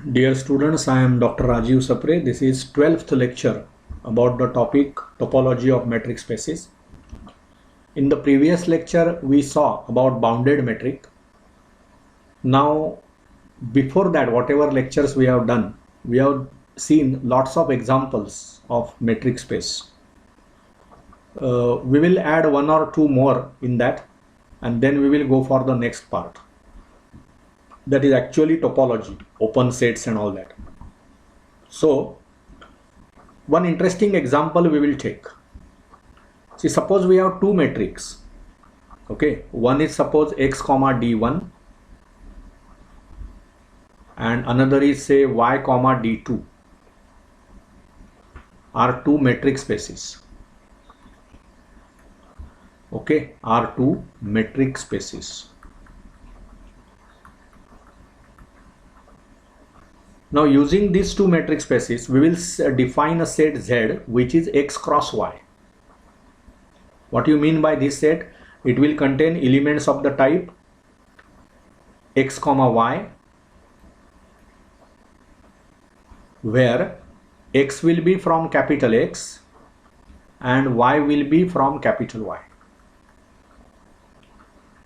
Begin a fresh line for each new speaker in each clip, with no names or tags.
Dear students, I am Dr. Rajiv Sapre. This is 12th lecture about the topic topology of metric spaces. In the previous lecture, we saw about bounded metric. Now, before that, whatever lectures we have done, we have seen lots of examples of metric space. We will add one or two more in that, and then we will go for the next part. That is actually topology, open sets and all that. So one interesting example we will take. See, suppose we have two metrics. Okay, one is suppose x comma d1 and another is say y comma d2 are two metric spaces. Okay, are two metric spaces. Now using these two metric spaces, we will define a set Z which is x cross y. What do you mean by this set? It will contain elements of the type x comma y, where x will be from capital X and y will be from capital Y.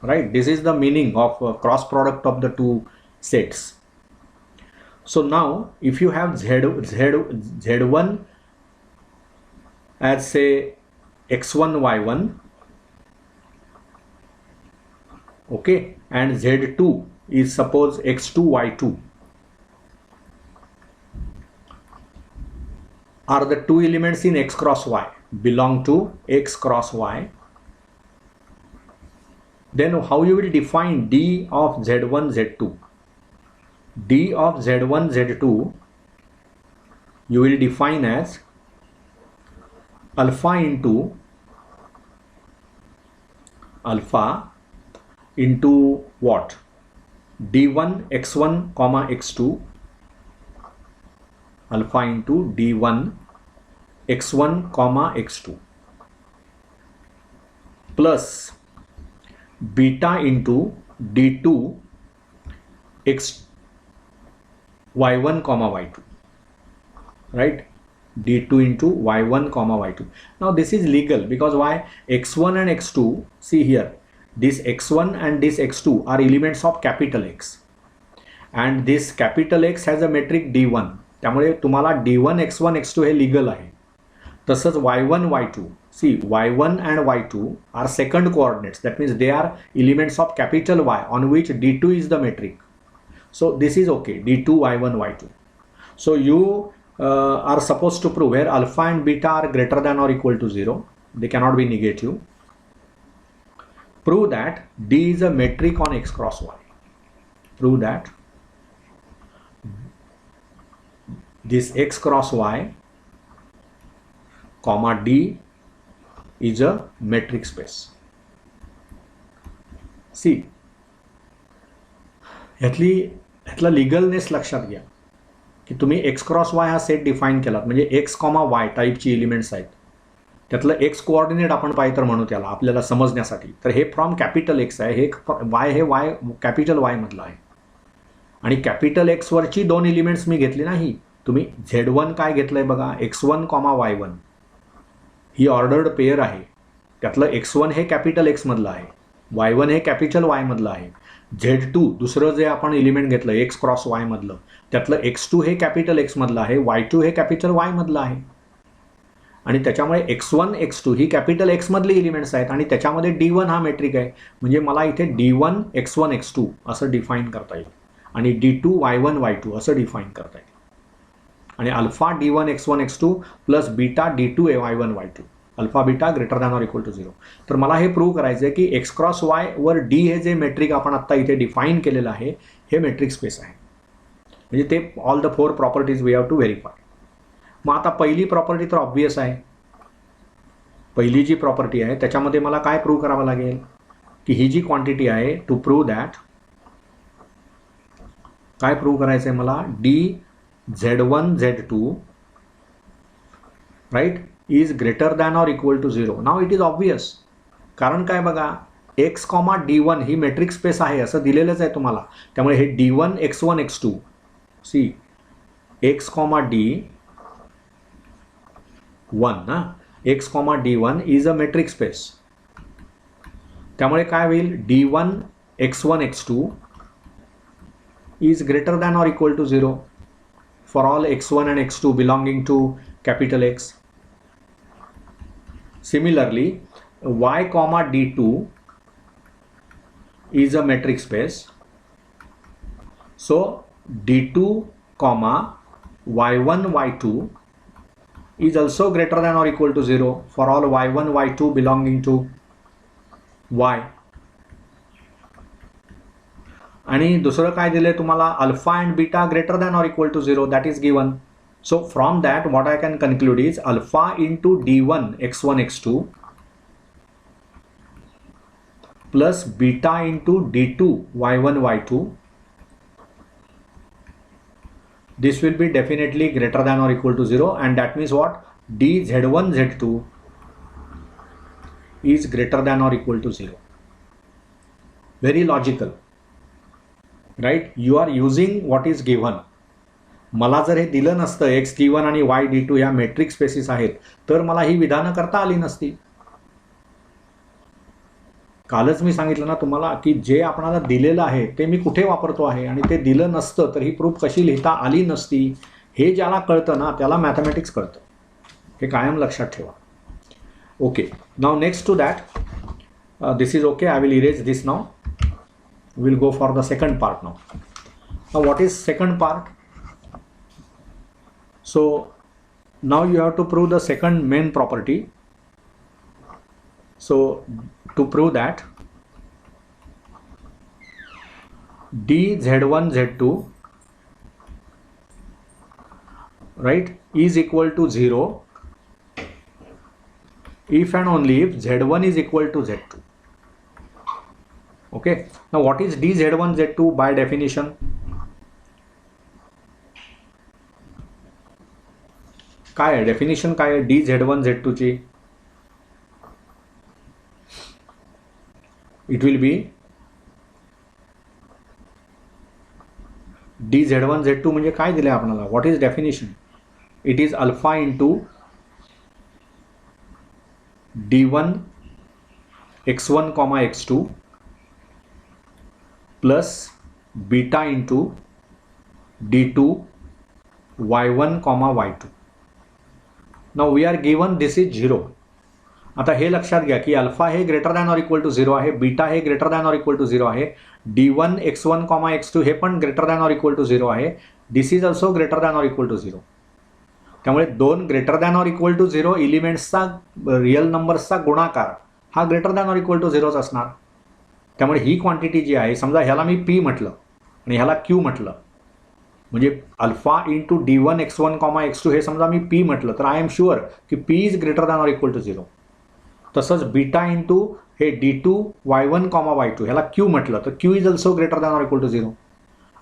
Right? This is the meaning of cross product of the two sets. So now if you have Z1 as say x1 y1, okay, and Z2 is suppose x2 y2, are the two elements in x cross y, belong to x cross y. Then how you will define D of Z1 Z2? D of Z1 Z2 you will define as alpha into what? D1 x1 comma x2, alpha into D1 x1 comma x2 plus beta into D2 y1 comma y2, right? D2 into y1 comma y2. Now this is legal because why? X1 and x2, see here, this x1 and this x2 are elements of capital X and this capital X has a metric D1. त्यामुळे तुम्हाला D1 x1 x2 हे legal आहे. तसंच y1 y2, see y1 and y2 are second coordinates, that means they are elements of capital Y on which D2 is the metric. So this is okay, D2 y1 y2. So you are supposed to prove where alpha and beta are greater than or equal to 0, they cannot be negative. Prove that D is a metric on x cross y. Prove that this x cross y comma D is a metric space. See, ह्यातला लिगलनेस लक्षात घ्या की तुम्ही x cross Y हा set define केलात म्हणजे x comma y टाईपची elements आहेत, त्यातलं एक्स कोऑर्डिनेट आपण पाहिजे तर म्हणू त्याला आपल्याला समजण्यासाठी. तर हे फ्रॉम कॅपिटल एक्स आहे, हे वाय हे वाय कॅपिटल वाय मधलं आहे आणि कॅपिटल एक्स वरची दोन एलिमेंट्स मी घेतली नाही. तुम्ही Z1 काय घेतलंय बघा, x1 comma y1 he ordered pair आहे, त्यातलं x1 हे कॅपिटल एक्स मधलं आहे, y1 हे कॅपिटल वाय मधलं आहे. Z2 दुसरं जे आपण एलिमेंट घेतलं एक्स क्रॉस वाय मधलं, त्यातलं x2 हे कॅपिटल एक्स मधलं आहे, y2 हे कॅपिटल वाय मधलं आहे आणि त्याच्यामुळे x1 x2 ही कॅपिटल एक्स मधली एलिमेंट्स आहेत आणि त्याच्यामध्ये D1 हा मेट्रिक आहे. म्हणजे मला इथे D1 x1 x2 असं डिफाईन करता येईल आणि D2 y1 y2 असं डिफाईन करता येईल आणि alpha D1 x1 x2 plus beta D2 y1 y2, alpha beta greater than or equal to 0. तर मला हे प्रूव्ह करायचं आहे की एक्स क्रॉस वाय वर डी हे जे मेट्रिक आपण आत्ता इथे डिफाईन केलेलं आहे हे मेट्रिक स्पेस आहे. म्हणजे ते all the four properties we have to verify. मग आता पहिली प्रॉपर्टी तर ऑब्वियस आहे, पहिली जी प्रॉपर्टी आहे त्याच्यामध्ये मला काय प्रूव्ह करावं लागेल की ही जी क्वांटिटी आहे, टू प्रूव्ह दॅट काय प्रूव्ह करायचं आहे मला, D Z1 Z2 right is greater than or equal to 0. Now it is obvious, कारण काय बघा x, d1 ही मेट्रिक स्पेस आहे असं दिलेलंच आहे तुम्हाला, त्यामुळे हे d1 x1 x2 see x comma d one ना, x comma d one is a metric space. त्यामुळे काय होईल, D1 x1 x2 is greater than or equal to 0 for all x1 and x2 belonging to capital X. Similarly, y comma D2 is a metric space. So D2 comma y1 y2 is also greater than or equal to 0 for all y1 y2 belonging to y. आणि दुसरं काय दिले तुम्हाला, alpha and beta greater than or equal to 0, that is given. So from that what I can conclude is alpha into D1 x1 x2 plus beta into D2 y1 y2. This will be definitely greater than or equal to 0 and that means what, DZ1 Z2 is greater than or equal to 0. Very logical, right? You are using what is given. मला जर हे दिलं नसतं x d1 आणि y d2 या metric spaces आहेत, तर मला ही विधानं करता आली नसती. कालच मी सांगितलं ना तुम्हाला की जे आपणाला दिलेलं आहे ते मी कुठे वापरतो आहे, आणि ते दिलं नसतं तर ही प्रूफ कशी लिहिता आली नसती. हे ज्याला कळतं ना त्याला मॅथमॅटिक्स कळतं. हे कायम लक्षात ठेवा. Okay, now next to that, this is okay, I will erase this now. We will go for the second part now. Now what is second part? So now you have to prove the second main property. So to prove that, dz1 z2, right, is equal to 0 if and only if z1 is equal to z2. Okay, now what is dz1 z2 by definition? काय आहे definition, काय आहे dz1 z2 ची? It will be dz1 z2 म्हणजे काय दिले आपल्याला, what is definition? It is alpha into D1 x1 comma x2 plus beta into D2 y1 comma y2. Now we are given this is 0. आता हे लक्षात घ्या की अल्फा हे greater than or equal to 0 आहे, बीटा हे greater than or equal to 0 आहे, D1 x1 comma x2 हे पण greater than or equal to 0 आहे. This is also greater than or equal to 0. त्यामुळे दोन greater than or equal to 0 एलिमेंट्सचा real नंबर्सचा गुणाकार हा greater than or equal to 0च असणार. त्यामुळे ही क्वांटिटी जी आहे, समजा ह्याला मी P म्हटलं आणि ह्याला Q म्हटलं, म्हणजे alpha into D1 x1 comma x2 हे समजा मी P म्हटलं, तर आय एम शुअर की P is greater than or equal to 0. तसंच बीटा इंटू हे D2 y1 कॉमा y2 ह्याला Q म्हटलं तर Q is also greater than or equal to 0.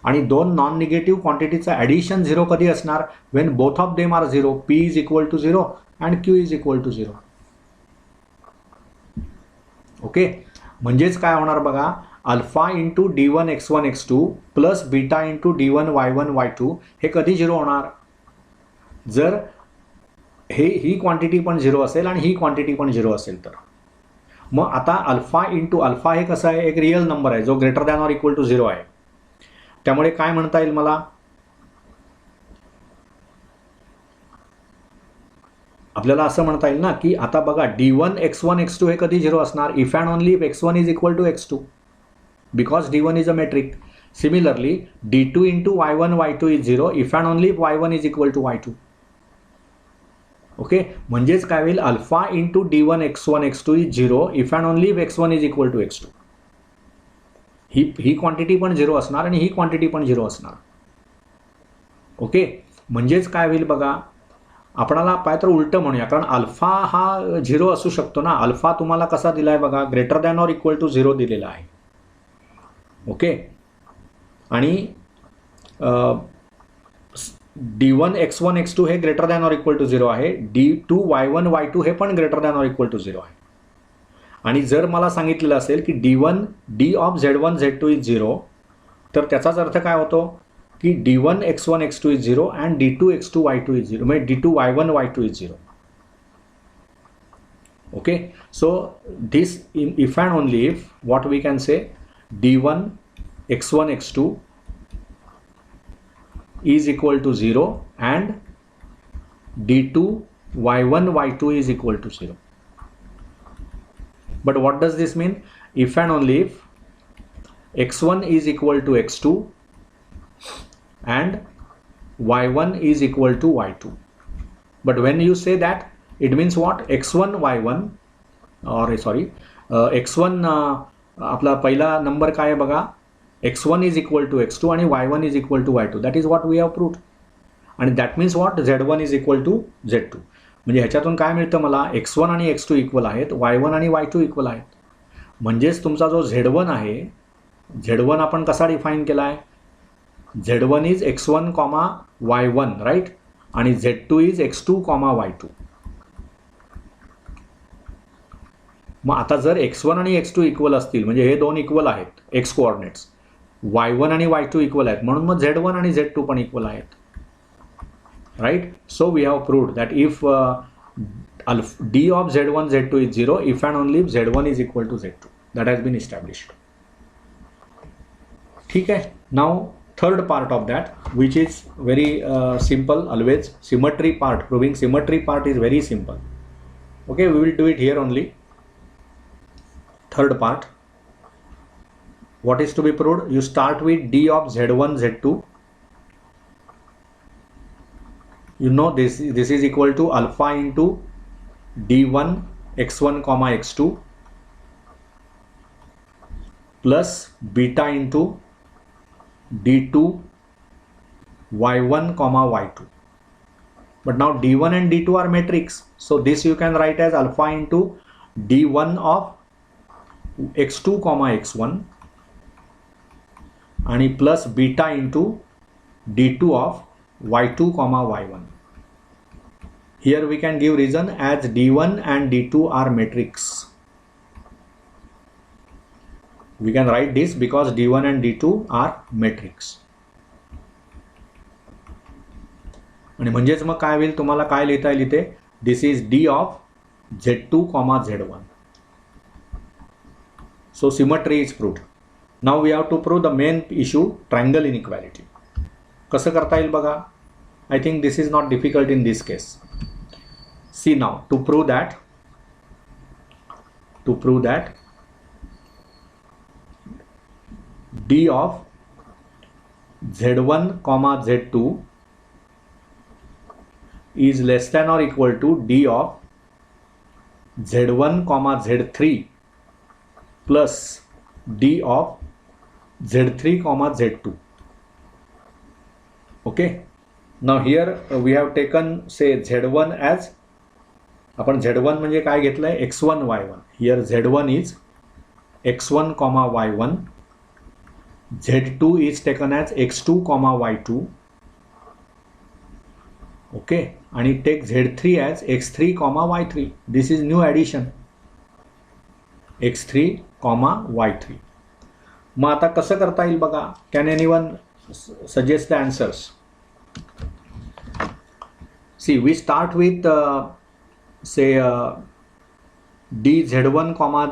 आणि दोन नॉन निगेटिव्ह क्वांटिटीचं ॲडिशन 0 कधी असणार, when both of them are 0, P is equal to 0 and Q is equal to 0. Okay, म्हणजेच काय होणार बघा, alpha into D1 x1 x2 plus beta into D1 y1 y2 हे कधी 0 होणार, जर ही क्वांटिटी पण 0 असेल आणि ही क्वांटिटी पण 0 असेल तर. मग आता अल्फा इंटू अल्फा हे कसं आहे, एक रिअल नंबर आहे जो greater than or equal to 0 आहे. त्यामुळे काय म्हणता येईल मला, आपल्याला असं म्हणता येईल ना की आता बघा D1 x1 x2 हे कधी 0 असणार, if and only if x1 is equal to x2 because D1 is a metric. Similarly D2 into y1 y2 is 0 if and only if y1 is equal to y2. Okay, म्हणजेच काय होईल, alpha into D1 x1 x2 is 0 if and only if x1 is equal to x2. ही quantity पण 0 असणार आणि ही quantity पण 0 असणार. Okay, म्हणजेच काय होईल बघा, आपणाला पाय तर उलटं म्हणूया, कारण अल्फा हा 0 असू शकतो ना. अल्फा तुम्हाला कसा दिला आहे बघा, greater than or equal to 0 दिलेला आहे. ओके, आणि D1 x1 x2 हे greater than or equal to 0 आहे, D2 y1 y2 हे पण greater than or equal to 0 आहे. आणि जर मला सांगितलेलं असेल की D1 D of Z1 Z2 is 0, तर त्याचाच अर्थ काय होतो की d1 x1 x2 is 0 and d2 x2 y2 is 0, म्हणजे d2 y1 y2 is 0. Okay, so this if and only if what we can say, d1 x1 x2 is equal to 0 and d2 y1 y2 is equal to 0. But what does this mean? If and only if x1 is equal to x2 and y1 is equal to y2. But when you say that, it means what? x1 y1 or sorry x1 आपला पहिला number काय आहे बघा, x1 is equal to x2 आणि y1 is equal to y2. That is what we have proved. आणि that means what? z1 is equal to z2. म्हणजे ह्याच्यातून काय मिळतं मला, x1 आणि x2 इक्वल आहेत, y1 आणि y2 इक्वल आहेत. म्हणजेच तुमचा जो z1 आहे, z1 आपण कसा डिफाईन केला आहे, z1 is x1 comma y1 right, आणि z2 is x2 comma y2. मग आता जर x1 आणि x2 इक्वल असतील म्हणजे हे दोन इक्वल आहेत x कोऑर्डिनेट्स, y1 आणि y2 इक्वल आहेत, म्हणून मग z1 आणि z2 पण इक्वल आहेत right. So we have proved that if d of z1 z2 is 0 if and only if z1 is equal to z2. That has been established. ठीक आहे. Now third part of that, which is very simple always, symmetry part. Proving symmetry part is very simple. Okay, we will do it here only. Third part, what is to be proved? You start with d of z1 z2. You know this is equal to alpha into d1 x1 comma x2 plus beta into d2 y1 comma y2. But now d1 and d2 are matrix, so this you can write as alpha into d1 of x2 comma x1 आणि plus beta into d2 of y2 comma y1. Here we can give reason as d1 and d2 are matrix. We can write this because d1 and d2 are matrix. आणि म्हणजेच मग काय होईल, तुम्हाला काय लिहिता येईल इथे, दिस is d of z2 comma z1. So symmetry is proved. Now we have to prove the main issue, triangle inequality. कसं करता येईल बघा. I think this is not difficult in this case. See now, to prove that d of z1 comma z2 is less than or equal to d of z1 comma z3 plus d of z3 comma z2. Okay, now here we have taken say z1 as, आपण z1 म्हणजे काय घेतलंय, x1 y1. here z1 is x1 comma y1, z2 is taken as x2 comma y2. okay, आणि take z3 as x3 comma y3. this is new addition, x3 comma y3. मग आता कसं करता येईल बघा. Can anyone suggest the answers. See we start with say D z1 comma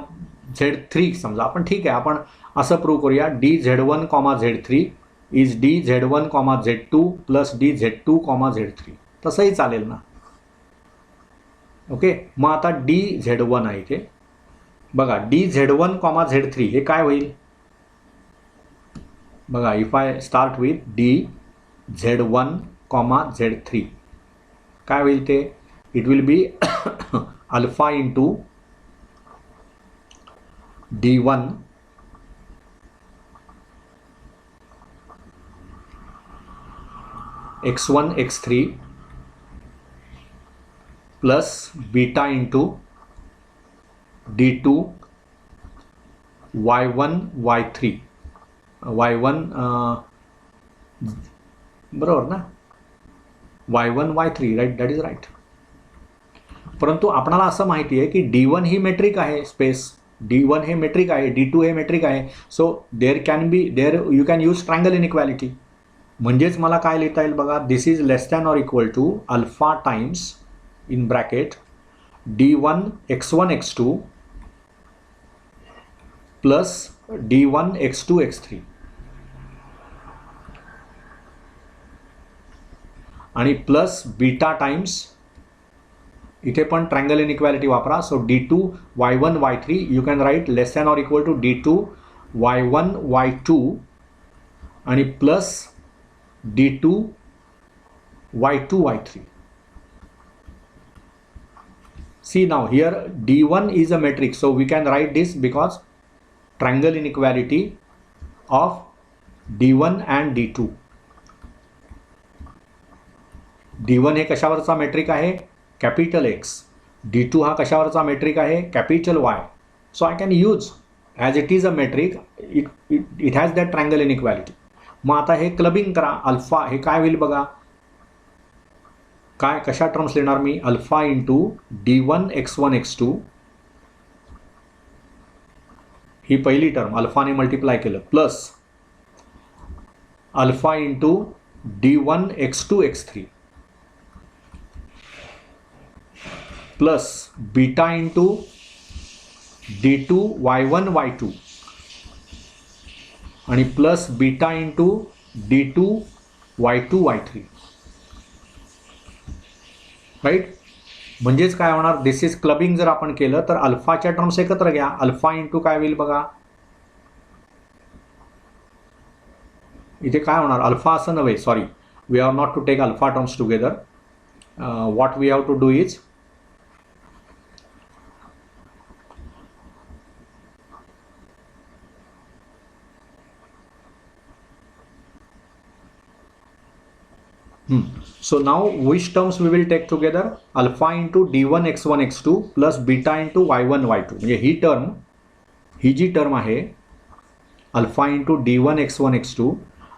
z3 समजा आपण, ठीक आहे, आपण असं प्रूव्ह करूया D z1 comma z3 is D z1 comma z2 plus D z2 comma z3. तसंही चालेल ना. ओके, मग आता डी z1 आहे इथे बघा, डी z1 कॉमा z3 हे काय होईल बघा. If I start with D z1 comma z3 काय होईल ते, it will be alpha into d1 x1 x3 plus beta into d2 y1 y3 y1 बरोबर ना, y1 y3 right, that is right. परंतु आपणाला असं माहिती आहे की d1 ही मेट्रिक आहे, स्पेस d1 हे मेट्रिक आहे, d2 हे मेट्रिक आहे. So there can be, there you can use triangle inequality. म्हणजेच मला काय लिहिता येईल बघा, this is less than or equal to alpha times in bracket d1 x1 x2 plus d1 x2 x3 आणि प्लस बीटा टाइम्स, इथे पण triangle inequality वापरा. So d2 y1 y3 you can write less than or equal to d2 y1 y2 आणि plus d2 y2 y3. See now here d1 is a matrix, so we can write this because triangle inequality of d1 and d2. d1 हे कशावरचा metric आहे, capital X. d2 हा कशावरचा metric आहे, capital Y. So I can use as it is a metric, it has that triangle inequality. मग आता हे clubbing करा. अल्फा हे काय होईल बघा, काय कशा टर्म्स लिहिणार मी, alpha into d1 x1 x2 ही पहिली टर्म अल्फाने मल्टिप्लाय केलं, plus alpha into d1 x2 x3 plus beta into d2 y1 y2 आणि plus beta into d2 y2 y3. Right, म्हणजेच काय होणार, दिस इज क्लबिंग जर आपण केलं तर अल्फाच्या टर्म्स एकत्र घ्या. अल्फा इंटू काय होईल बघा, इथे काय होणार, अल्फा असं नव्हे, sorry, we have not to take alpha terms together. What we have to do is so now which terms we will take together, alpha into d1 x1 x2 plus beta into y1 y2. म्हणजे ही जी term आहे alpha into d1 x1 x2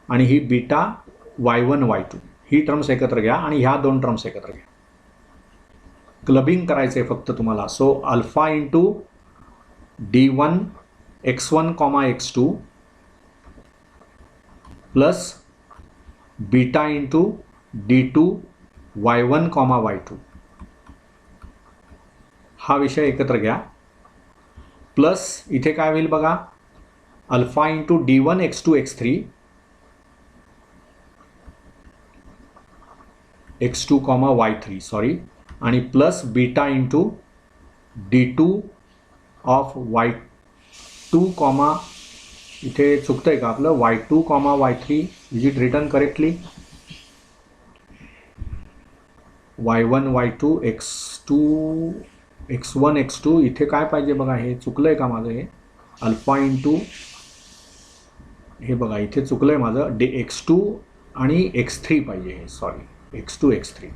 आणि ही beta y1 y2, ही terms एकत्र घ्या आणि ह्या दोन terms एकत्र घ्या. क्लबिंग करायचे फक्त तुम्हाला. So alpha into d1 x1 x2 plus beta into d2 y1 y2 हा विषय एकत्र घ्या. प्लस इथे काय होईल बघा, alpha into d1 x2 x3 x2 y3 sorry, आणि plus beta into d2 of y2 इथे चुकतंय का आपलं, y2 y3, is it return correctly, y1 y2 x2 x1 x2 इथे काय पाहिजे बघा, हे चुकलंय का माझं, हे अल्फा इंटू, हे बघा इथे चुकलंय माझं, x2 आणि x3 पाहिजे, हे sorry x2 x3,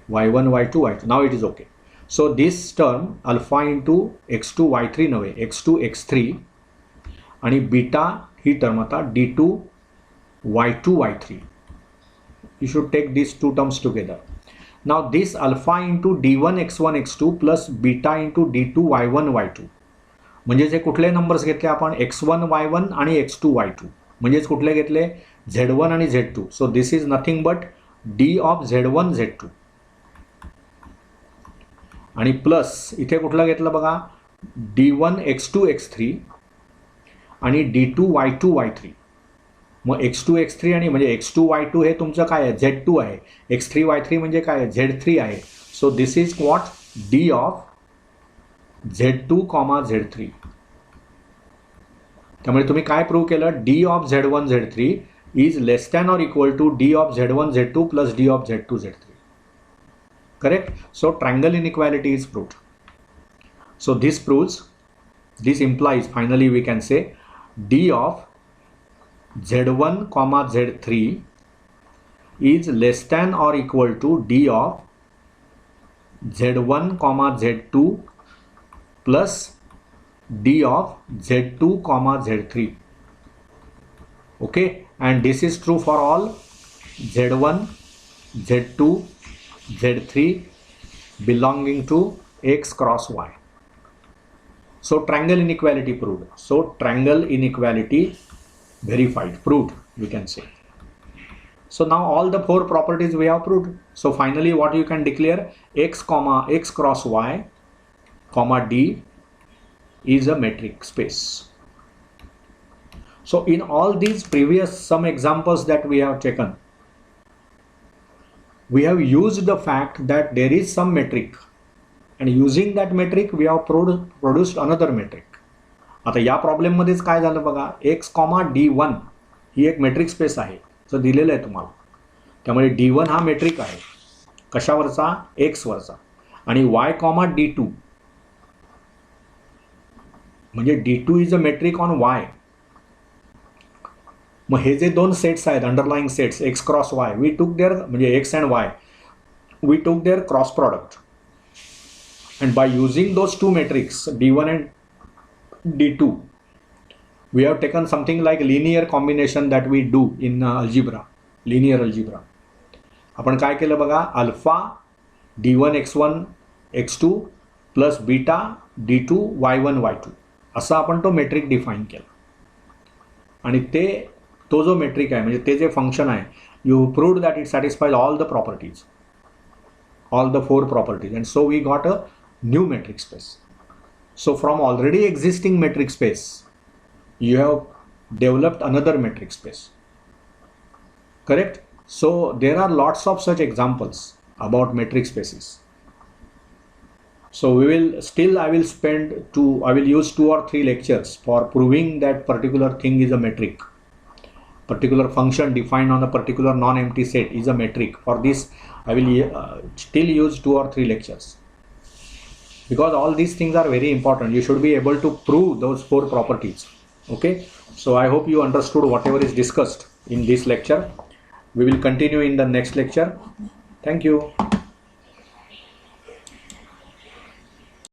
y1 y2 y2. Now it is okay. So this term alpha into x2 y3 नव्हे, x2 x3 आणि बीटा ही टर्म आता d2 y2 y3. You should take this two terms together. Now this alpha into d1 x1 x2 plus beta into d2 y1 y2, म्हणजेच हे कुठले numbers घेतले आपण, x1 y1 आणि x2 y2, म्हणजेच कुठले घेतले, z1 आणि z2. So this is nothing but d of z1 z2 आणि प्लस इथे कुठलं घेतलं बघा, d1 x2 x3 आणि d2 y2 y3. मग x2 x3 आणि म्हणजे x2 y2 हे तुमचं काय आहे, z2 आहे, x3 y3 म्हणजे काय आहे, z3 आहे. So this is what, d of z2 z3. त्यामुळे तुम्ही काय प्रूव्ह केलं, d of z1 z3 is less than or equal to d of z1 z2 plus d of z2 z3. Correct. So triangle inequality is proved. So this implies finally we can say d of z1 z3 is less than or equal to d of z1 z2 plus d of z2 z3. Okay, and this is true for all z1 z2 z3 belonging to x cross y. So triangle inequality proved. So triangle inequality verified, proved, we can say. So now all the 4 properties we have proved. So finally what you can declare, x comma x cross y comma d is a metric space. So in all these previous some examples that we have taken, we have used the fact that there is some metric, and using that metric we have produced another metric. आता या problem मध्येच काय झालं बघा, x, d1 ही एक metric space आहे, जो दिलेलं आहे तुम्हाला. त्यामुळे d1 हा मेट्रिक आहे कशावरचा, x वरचा, आणि y, d2 म्हणजे d2 is a metric on y. मग हे जे दोन सेट्स आहेत, underlying sets x cross y, we took their, म्हणजे x and y, we took their cross product, and by using those two metrics d1 and d2, we have taken something like linear combination that we do in algebra, linear algebra. आपण काय केलं बघा, alpha d1 x1 x2 plus beta d2 y1 y2 असा आपण तो metric define केला. आणि तो जो मेट्रिक आहे, म्हणजे ते जे फंक्शन आहे, you proved that it satisfies all the properties, all the 4 properties, and so we got a new metric space. So from already existing metric space, you have developed another metric space, correct? So there are lots of such examples about metric spaces. So I will use 2 or 3 lectures for proving that particular thing is a metric. Particular function defined on a particular non-empty set is a metric. For this I will still use 2 or 3 lectures, because all these things are very important. You should be able to prove those 4 properties. Okay, so I hope you understood whatever is discussed in this lecture. We will continue in the next lecture. Thank you.